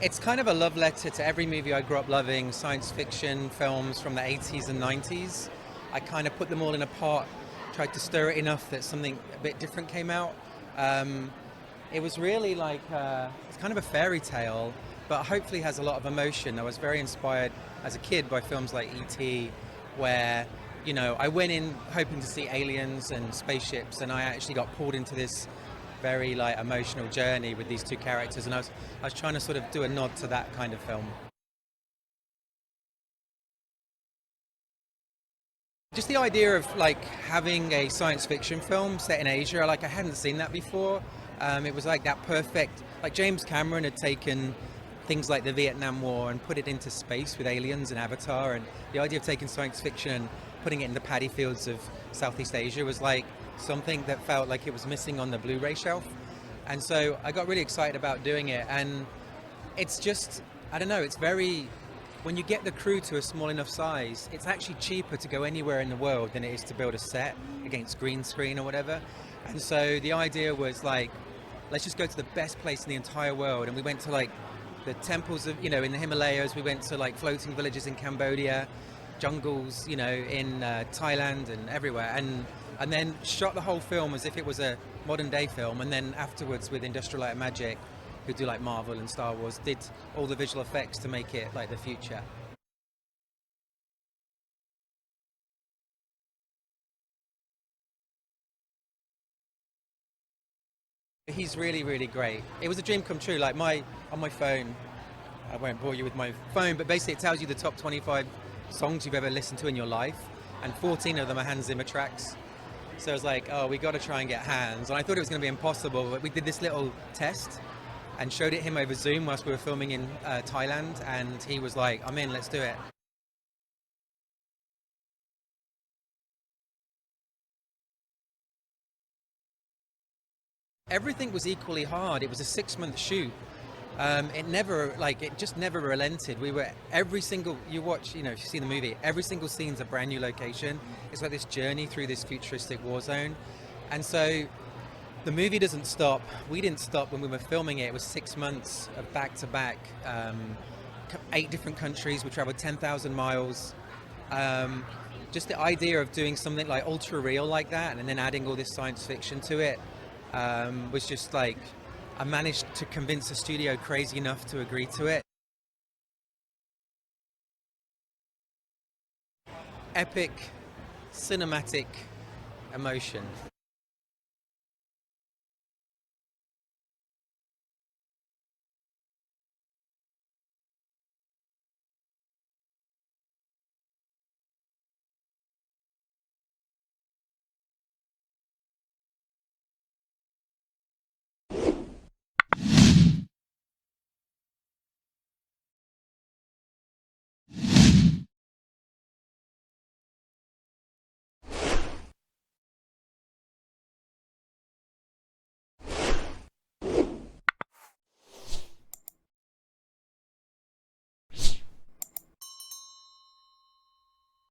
It's kind of a love letter to every movie I grew up loving, science fiction films from the 80s and 90s. I kind of put them all in a pot, tried to stir it enough that something a bit different came out. Um, it was really like, it's kind of a fairy tale, but hopefully has a lot of emotion. I was very inspired as a kid by films like E.T., where, I went in hoping to see aliens and spaceships, and I actually got pulled into this very like emotional journey with these two characters, and I was trying to sort of do a nod to that kind of film. Just the idea of like having a science fiction film set in Asia, like I hadn't seen that before. It was like that perfect, like James Cameron had taken things like the Vietnam War and put it into space with aliens and Avatar, and the idea of taking science fiction and putting it in the paddy fields of Southeast Asia was like something that felt like it was missing on the Blu-ray shelf. And so I got really excited about doing it, and it's just, I don't know, it's very, when you get the crew to a small enough size, it's actually cheaper to go anywhere in the world than it is to build a set against green screen or whatever. And so the idea was like, let's just go to the best place in the entire world. And we went to like the temples of, in the Himalayas. We went to like floating villages in Cambodia, jungles, in Thailand and everywhere. And then shot the whole film as if it was a modern day film. And then afterwards with Industrial Light and Magic, who do like Marvel and Star Wars, did all the visual effects to make it like the future. He's really, really great. It was a dream come true. Like on my phone, I won't bore you with my phone, but basically it tells you the top 25 songs you've ever listened to in your life, and 14 of them are Hans Zimmer tracks. So I was like, oh, we got to try and get Hans. And I thought it was going to be impossible, but we did this little test and showed it him over Zoom whilst we were filming in Thailand, and he was like, I'm in, let's do it. Everything was equally hard. It was a 6-month shoot. It just never relented. We were every single, you watch, if you see the movie, every single scene's a brand new location. It's like this journey through this futuristic war zone. And so the movie doesn't stop. We didn't stop when we were filming it. It was 6 months of back to back, 8 different countries. We traveled 10,000 miles. Just the idea of doing something like ultra real like that and then adding all this science fiction to it was just like, I managed to convince the studio crazy enough to agree to it. Epic, cinematic emotion.